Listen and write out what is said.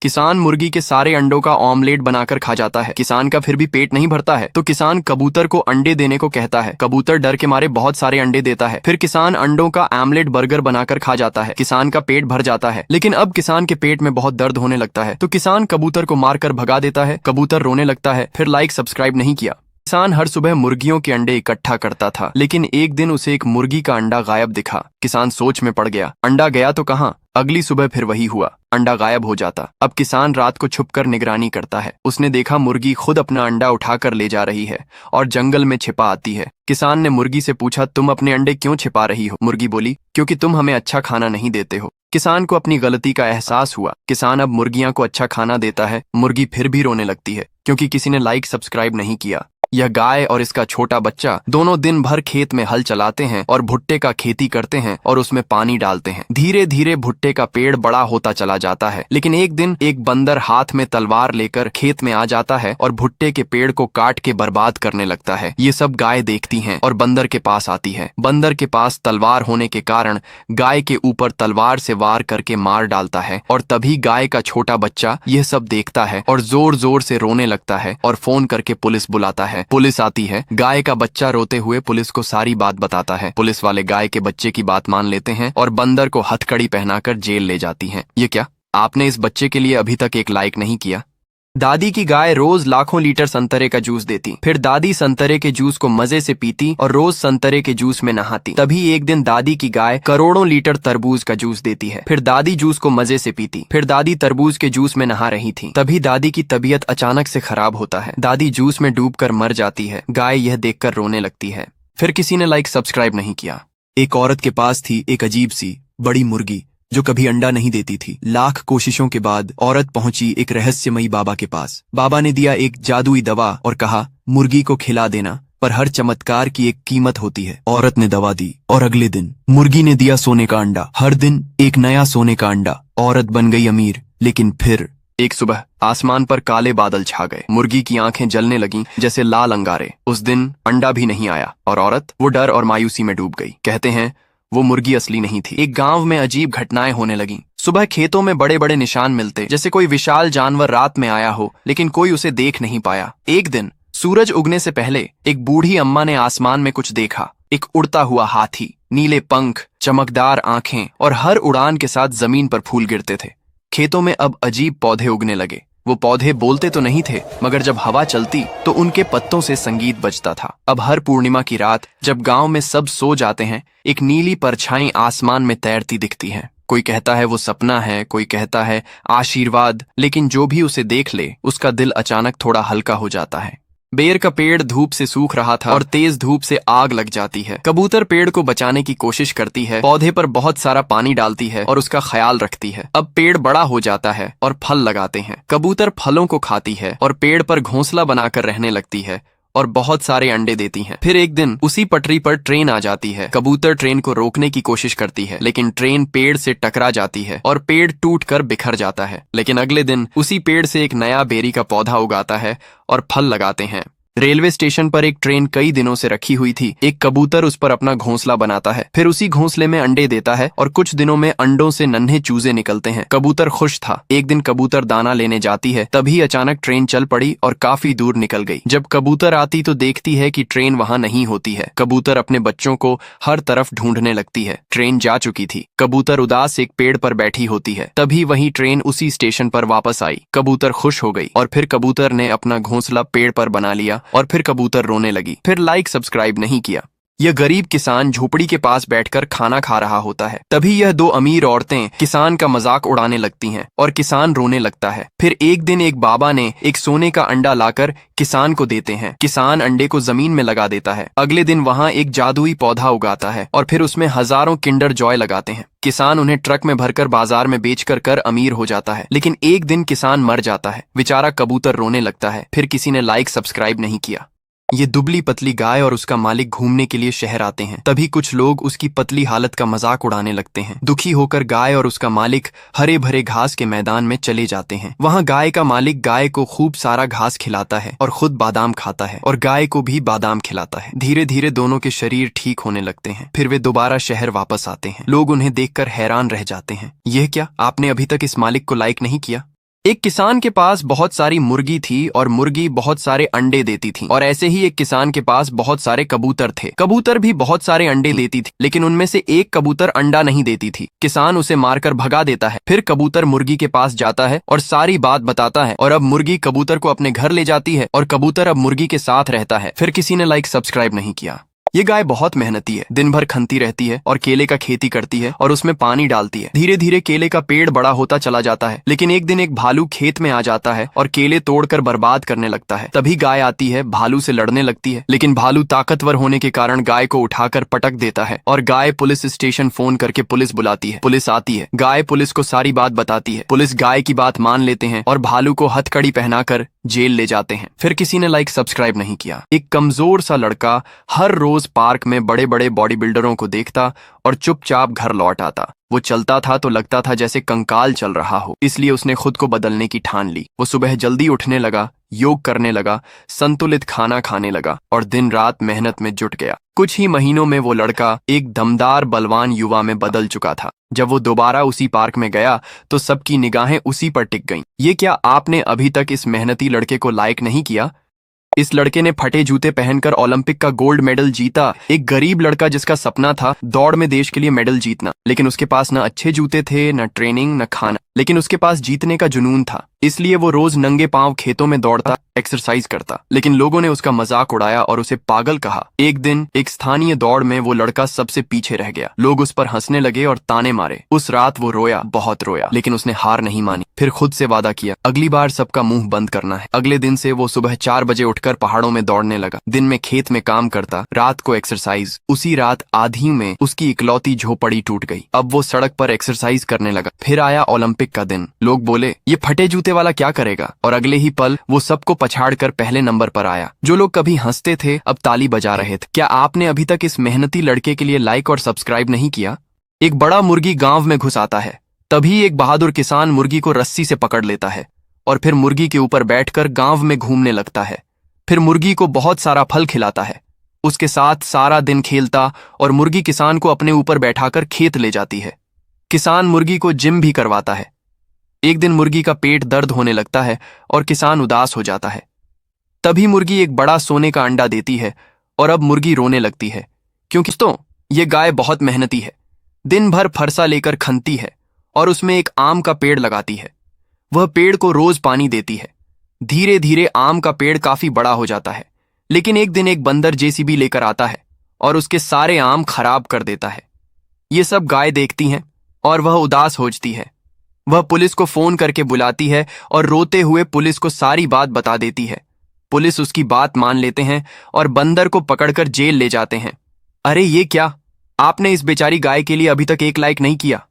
किसान मुर्गी के सारे अंडों का ऑमलेट बनाकर खा जाता है। किसान का फिर भी पेट नहीं भरता है तो किसान कबूतर को अंडे देने को कहता है। कबूतर डर के मारे बहुत सारे अंडे देता है। फिर किसान अंडों का आमलेट बर्गर बनाकर खा जाता है। किसान का पेट भर जाता है, लेकिन अब किसान के पेट में बहुत दर्द होने लगता है तो किसान कबूतर को मारकर भगा देता है। कबूतर रोने लगता है। फिर लाइक सब्सक्राइब नहीं किया। किसान हर सुबह मुर्गियों के अंडे इकट्ठा करता था, लेकिन एक दिन उसे एक मुर्गी का अंडा गायब दिखा। किसान सोच में पड़ गया, अंडा गया तो कहाँ। अगली सुबह फिर वही हुआ, अंडा गायब हो जाता। अब किसान रात को छुपकर निगरानी करता है। उसने देखा मुर्गी खुद अपना अंडा उठाकर ले जा रही है और जंगल में छिपा आती है। किसान ने मुर्गी से पूछा, तुम अपने अंडे क्यों छिपा रही हो? मुर्गी बोली, क्योंकि तुम हमें अच्छा खाना नहीं देते हो। किसान को अपनी गलती का एहसास हुआ। किसान अब मुर्गियां को अच्छा खाना देता है। मुर्गी फिर भी रोने लगती है क्योंकि किसी ने लाइक सब्सक्राइब नहीं किया। यह गाय और इसका छोटा बच्चा दोनों दिन भर खेत में हल चलाते हैं और भुट्टे का खेती करते हैं और उसमें पानी डालते हैं। धीरे धीरे भुट्टे का पेड़ बड़ा होता चला जाता है, लेकिन एक दिन एक बंदर हाथ में तलवार लेकर खेत में आ जाता है और भुट्टे के पेड़ को काट के बर्बाद करने लगता है। ये सब गाय देखती हैं और बंदर के पास आती है। बंदर के पास तलवार होने के कारण गाय के ऊपर तलवार से वार करके मार डालता है और तभी गाय का छोटा बच्चा यह सब देखता है और जोर जोर से रोने लगता है और फोन करके पुलिस बुलाता है। पुलिस आती है। गाय का बच्चा रोते हुए पुलिस को सारी बात बताता है। पुलिस वाले गाय के बच्चे की बात मान लेते हैं और बंदर को हथकड़ी पहनाकर जेल ले जाती हैं। ये क्या, आपने इस बच्चे के लिए अभी तक एक लाइक नहीं किया? दादी की गाय रोज लाखों लीटर संतरे का जूस देती। फिर दादी संतरे के जूस को मजे से पीती और रोज संतरे के जूस में नहाती। तभी एक दिन दादी की गाय करोड़ों लीटर तरबूज का जूस देती है। फिर दादी जूस को मजे से पीती। फिर दादी तरबूज के जूस में नहा रही थी। तभी दादी की तबीयत अचानक से खराब होता है। दादी जूस में डूबकर मर जाती है। गाय यह देखकर रोने लगती है। फिर किसी ने लाइक सब्सक्राइब नहीं किया। एक औरत के पास थी एक अजीब सी बड़ी मुर्गी जो कभी अंडा नहीं देती थी। लाख कोशिशों के बाद औरत पहुंची एक रहस्यमयी बाबा के पास। बाबा ने दिया एक जादुई दवा और कहा, मुर्गी को खिला देना, पर हर चमत्कार की एक कीमत होती है। औरत ने दवा दी और अगले दिन मुर्गी ने दिया सोने का अंडा। हर दिन एक नया सोने का अंडा। औरत बन गई अमीर। लेकिन फिर एक सुबह आसमान पर काले बादल छा गए। मुर्गी की आंखें जलने लगीं जैसे लाल अंगारे। उस दिन अंडा भी नहीं आया और औरत वो डर और मायूसी में डूब गई। कहते हैं वो मुर्गी असली नहीं थी। एक गांव में अजीब घटनाएं होने लगीं। सुबह खेतों में बड़े बड़े निशान मिलते, जैसे कोई विशाल जानवर रात में आया हो, लेकिन कोई उसे देख नहीं पाया। एक दिन सूरज उगने से पहले एक बूढ़ी अम्मा ने आसमान में कुछ देखा। एक उड़ता हुआ हाथी, नीले पंख, चमकदार आंखें और हर उड़ान के साथ जमीन पर फूल गिरते थे। खेतों में अब अजीब पौधे उगने लगे। वो पौधे बोलते तो नहीं थे, मगर जब हवा चलती तो उनके पत्तों से संगीत बजता था। अब हर पूर्णिमा की रात जब गांव में सब सो जाते हैं, एक नीली परछाई आसमान में तैरती दिखती है। कोई कहता है वो सपना है, कोई कहता है आशीर्वाद, लेकिन जो भी उसे देख ले उसका दिल अचानक थोड़ा हल्का हो जाता है। बेर का पेड़ धूप से सूख रहा था और तेज धूप से आग लग जाती है। कबूतर पेड़ को बचाने की कोशिश करती है, पौधे पर बहुत सारा पानी डालती है और उसका ख्याल रखती है। अब पेड़ बड़ा हो जाता है और फल लगाते हैं। कबूतर फलों को खाती है और पेड़ पर घोंसला बनाकर रहने लगती है और बहुत सारे अंडे देती हैं। फिर एक दिन उसी पटरी पर ट्रेन आ जाती है। कबूतर ट्रेन को रोकने की कोशिश करती है, लेकिन ट्रेन पेड़ से टकरा जाती है और पेड़ टूटकर बिखर जाता है। लेकिन अगले दिन उसी पेड़ से एक नया बेरी का पौधा उगाता है और फल लगाते हैं। रेलवे स्टेशन पर एक ट्रेन कई दिनों से रखी हुई थी। एक कबूतर उस पर अपना घोंसला बनाता है। फिर उसी घोंसले में अंडे देता है और कुछ दिनों में अंडों से नन्हे चूजे निकलते हैं। कबूतर खुश था। एक दिन कबूतर दाना लेने जाती है, तभी अचानक ट्रेन चल पड़ी और काफी दूर निकल गई। जब कबूतर आती तो देखती है कि ट्रेन वहां नहीं होती है। कबूतर अपने बच्चों को हर तरफ ढूंढने लगती है। ट्रेन जा चुकी थी। कबूतर उदास एक पेड़ पर बैठी होती है। तभी वही ट्रेन उसी स्टेशन पर वापस आई। कबूतर खुश हो गई और फिर कबूतर ने अपना घोंसला पेड़ पर बना लिया और फिर कबूतर रोने लगी। फिर लाइक सब्सक्राइब नहीं किया। यह गरीब किसान झोपड़ी के पास बैठकर खाना खा रहा होता है। तभी यह दो अमीर औरतें किसान का मजाक उड़ाने लगती हैं और किसान रोने लगता है। फिर एक दिन एक बाबा ने एक सोने का अंडा लाकर किसान को देते हैं। किसान अंडे को जमीन में लगा देता है। अगले दिन वहां एक जादुई पौधा उगाता है और फिर उसमें हजारों किंडर जॉय लगाते हैं। किसान उन्हें ट्रक में भरकर बाजार में बेचकर कर अमीर हो जाता है। लेकिन एक दिन किसान मर जाता है। बेचारा कबूतर रोने लगता है। फिर किसी ने लाइक सब्सक्राइब नहीं किया। ये दुबली पतली गाय और उसका मालिक घूमने के लिए शहर आते हैं। तभी कुछ लोग उसकी पतली हालत का मजाक उड़ाने लगते हैं। दुखी होकर गाय और उसका मालिक हरे भरे घास के मैदान में चले जाते हैं। वहां गाय का मालिक गाय को खूब सारा घास खिलाता है और खुद बादाम खाता है और गाय को भी बादाम खिलाता है। धीरे धीरे दोनों के शरीर ठीक होने लगते हैं। फिर वे दोबारा शहर वापस आते हैं। लोग उन्हें देखकर हैरान रह जाते हैं। यह क्या, आपने अभी तक इस मालिक को लाइक नहीं किया? एक किसान के पास बहुत सारी मुर्गी थी और मुर्गी बहुत सारे अंडे देती थी। और ऐसे ही एक किसान के पास बहुत सारे कबूतर थे। कबूतर भी बहुत सारे अंडे देती थी, लेकिन उनमें से एक कबूतर अंडा नहीं देती थी। किसान उसे मारकर भगा देता है। फिर कबूतर मुर्गी के पास जाता है और सारी बात बताता है। और अब मुर्गी कबूतर को अपने घर ले जाती है और कबूतर अब मुर्गी के साथ रहता है। फिर किसी ने लाइक सब्सक्राइब नहीं किया। ये गाय बहुत मेहनती है, दिन भर खनती रहती है और केले का खेती करती है और उसमें पानी डालती है। धीरे धीरे केले का पेड़ बड़ा होता चला जाता है, लेकिन एक दिन एक भालू खेत में आ जाता है और केले तोड़कर बर्बाद करने लगता है। तभी गाय आती है, भालू से लड़ने लगती है, लेकिन भालू ताकतवर होने के कारण गाय को उठाकर पटक देता है और गाय पुलिस स्टेशन फोन करके पुलिस बुलाती है। पुलिस आती है, गाय पुलिस को सारी बात बताती है। पुलिस गाय की बात मान लेते हैं और भालू को हथकड़ी पहनाकर जेल ले जाते हैं। फिर किसी ने लाइक सब्सक्राइब नहीं किया। एक कमजोर सा लड़का हर रोज पार्क में बड़े बड़े बॉडी बिल्डरों को देखता और चुपचाप घर लौट आता। वो चलता था तो लगता था जैसे कंकाल चल रहा हो, इसलिए उसने खुद को बदलने की ठान ली। वो सुबह जल्दी उठने लगा, योग करने लगा, संतुलित खाना खाने लगा और दिन रात मेहनत में जुट गया। कुछ ही महीनों में वो लड़का एक दमदार बलवान युवा में बदल चुका था। जब वो दोबारा उसी पार्क में गया तो सबकी निगाहें उसी पर टिक गईं। ये क्या आपने अभी तक इस मेहनती लड़के को लाइक नहीं किया? इस लड़के ने फटे जूते पहनकर ओलंपिक का गोल्ड मेडल जीता। एक गरीब लड़का जिसका सपना था दौड़ में देश के लिए मेडल जीतना, लेकिन उसके पास न अच्छे जूते थे, न ट्रेनिंग, न खाना, लेकिन उसके पास जीतने का जुनून था। इसलिए वो रोज नंगे पांव खेतों में दौड़ता, एक्सरसाइज करता। लेकिन लोगों ने उसका मजाक उड़ाया और उसे पागल कहा। एक दिन एक स्थानीय दौड़ में वो लड़का सबसे पीछे रह गया। लोग उस पर हंसने लगे और ताने मारे। उस रात वो रोया, बहुत रोया, लेकिन उसने हार नहीं मानी। फिर खुद से वादा किया, अगली बार सबका मुंह बंद करना है। अगले दिन से वो सुबह 4 बजे उठकर पहाड़ों में दौड़ने लगा। दिन में खेत में काम करता, रात को एक्सरसाइज। उसी रात आधी में उसकी इकलौती झोपड़ी टूट गई। अब वो सड़क पर एक्सरसाइज करने लगा। फिर आया ओलंपिक का दिन। लोग बोले, ये फटे जूते वाला क्या करेगा? और अगले ही पल वो सबको पछाड़कर पहले नंबर पर आया। जो लोग कभी हंसते थे अब ताली बजा रहे थे। क्या आपने अभी तक इस मेहनती लड़के के लिए लाइक और सब्सक्राइब नहीं किया? एक बड़ा मुर्गी गांव में घुस आता है। तभी एक बहादुर किसान मुर्गी को रस्सी से पकड़ लेता है और फिर मुर्गी के ऊपर बैठकर गांव में घूमने लगता है। फिर मुर्गी को बहुत सारा फल खिलाता है, उसके साथ सारा दिन खेलता और मुर्गी किसान को अपने ऊपर बैठाकर खेत ले जाती है। किसान मुर्गी को जिम भी करवाता है। एक दिन मुर्गी का पेट दर्द होने लगता है और किसान उदास हो जाता है। तभी मुर्गी एक बड़ा सोने का अंडा देती है और अब मुर्गी रोने लगती है, क्योंकि दोस्तों ये गाय बहुत मेहनती है। दिन भर फरसा लेकर खनती है और उसमें एक आम का पेड़ लगाती है। वह पेड़ को रोज पानी देती है। धीरे धीरे आम का पेड़ काफी बड़ा हो जाता है, लेकिन एक दिन एक बंदर जेसीबी लेकर आता है और उसके सारे आम खराब कर देता है। ये सब गाय देखती हैं और वह उदास होती है। वह पुलिस को फोन करके बुलाती है और रोते हुए पुलिस को सारी बात बता देती है। पुलिस उसकी बात मान लेते हैं और बंदर को पकड़कर जेल ले जाते हैं। अरे ये क्या, आपने इस बेचारी गाय के लिए अभी तक एक लाइक नहीं किया।